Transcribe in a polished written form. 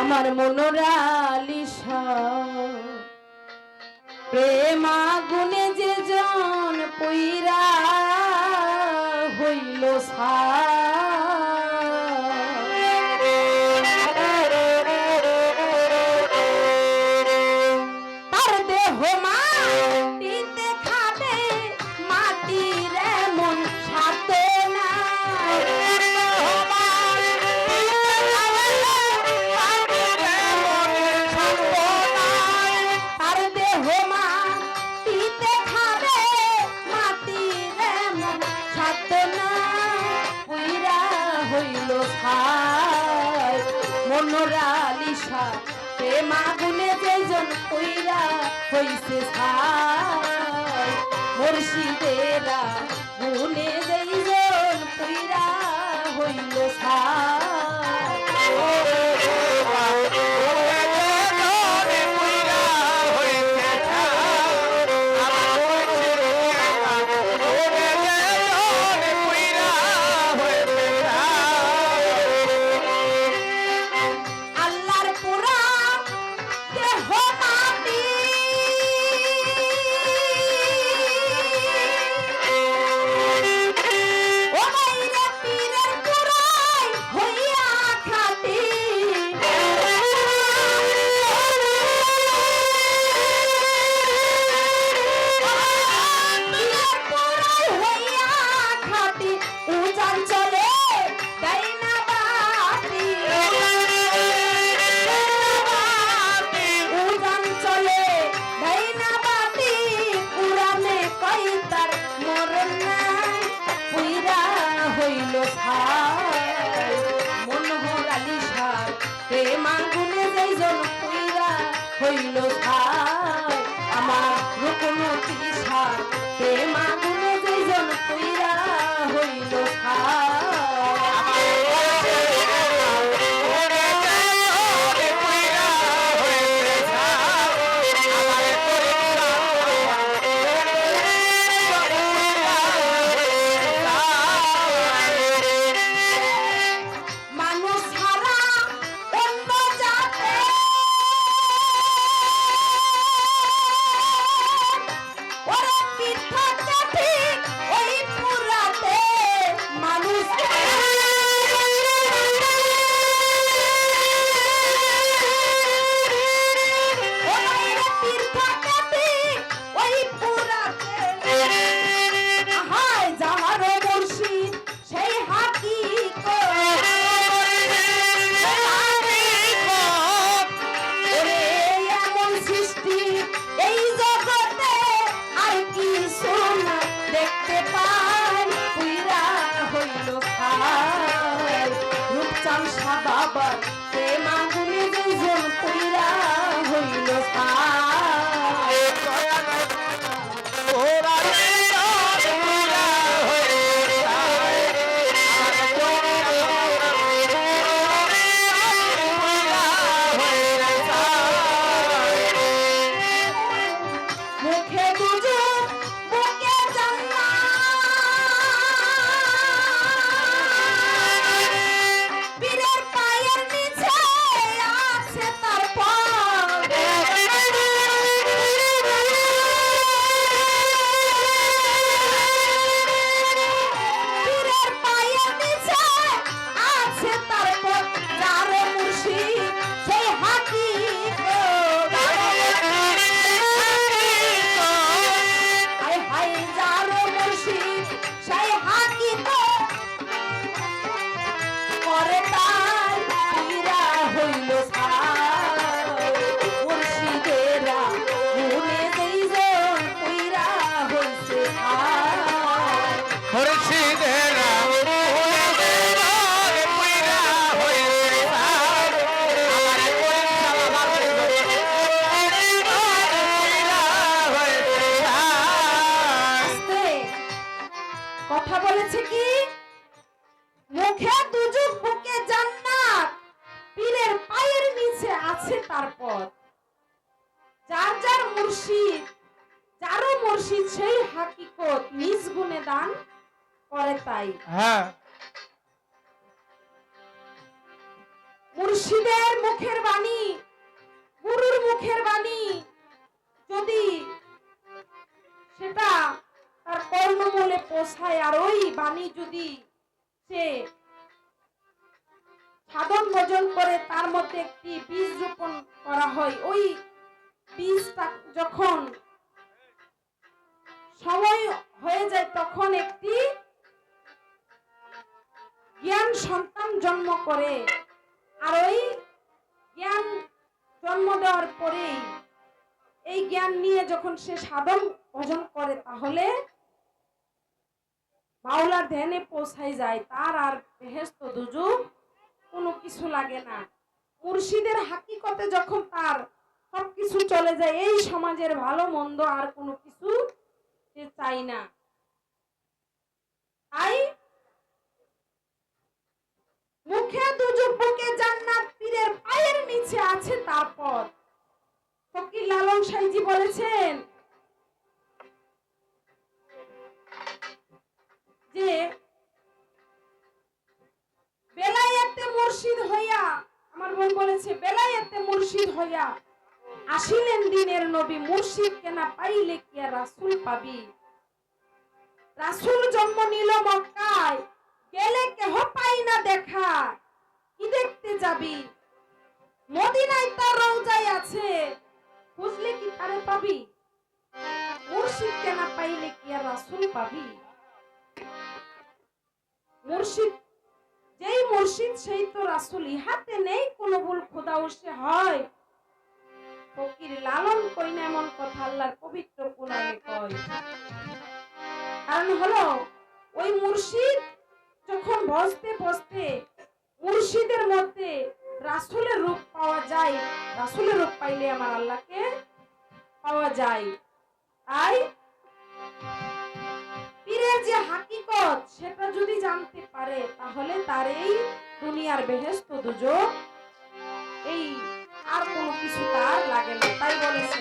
আমার মনোরালিসা প্রেম আগুনে যে জন পইরা হইল তার দেহ মাটিতে খাবে মাটির এমন সাথে না মনোরালিসা প্রেম আগুনে যেজন কইরা হইছে ছাই মুর্শিদেরা গুনে যেজন কইরা হইল হইল ছাই আমার রূপমতি সার প্রেম আগুনে যেজন কইরা হইল বাবা প্রেম আগুনে যেজন কইরা হইল মুখে দুজো বুকে কথা বলেছে কি মুখে দুজক বুকে জান্নাত পীরের পায়ের নিচে আছে তার পথ যার যার মুর্শিদ যারও মুর্শিদ সেই হাকিকত নিজ গুণে দান করে তাই মুর্শিদের মুখের বাণী, গুরুর মুখের বাণী যদি সেটা তার কর্ণমূলে পৌঁছায়, আর ওই বাণী যদি সে সাধন ভজন করে তার মধ্যে একটি বীজ রোপণ করা হয়, ওই বীজটা যখন সময় হয়ে যায় তখন একটি জ্ঞান সন্তান জন্ম করে। আর ওই জ্ঞান জন্ম দেওয়ার পরেই এই জ্ঞান নিয়ে যখন সে সাধন ভজন করে তাহলে মাওলার ধ্যানে পৌঁছায় যায়, তার আর বেহেশত দুজক কোনো কিছু লাগে না। মুর্শিদের হাকিকতে যখন তার সবকিছু চলে যায়, এই সমাজের ভালো মন্দ আর কোনো কিছু সে চাই না। তাই মুখে দুজক বুকে জান্নাত, পীরের পায়ের নিচে আছে তার পথ। ফকির লালন সাইজি বলেছেন যে বেলায়েতে মুর্শিদ হইয়া, আমার বোন বলেছে বেলায়েতে মুর্শিদ হইয়া আসিলেন দিনের নবী, মুর্শিদ কেনা পাইলে কি আর রাসূল পাবি। রাসূল জন্ম নিল মক্কায়, গেলে কেহ পাই না দেখা, কি দেখতে যাবি। মদিনায় তার রওজায় আছে, খুঁজলে কি তারে পাবি। মুর্শিদ কেনা পাইলে কি আর রাসূল পাবি। মুর্শিদ যেই মুর্শিদ সেই তো রাসূল, ইহাতে নেই কোনো ভুল খোদাও সে হয়। ফকির লালন কই না এমন কথা আল্লাহর পবিত্র কোরআনে কয়। কারণ হলো ওই মুর্শিদ যখন বসতে বসতে মুর্শিদের মধ্যে রাসূলের রূপ পাওয়া যায়, রাসূলের রূপ পাইলে আমার আল্লাহকে পাওয়া যায়। তাই পীরের যে হাকিকত সেটা যদি জানতে পারে তাহলে তার এই দুনিয়ার বেহেশত দুজক এই আর কোনো কিছু তার লাগে না। তাই বলেছে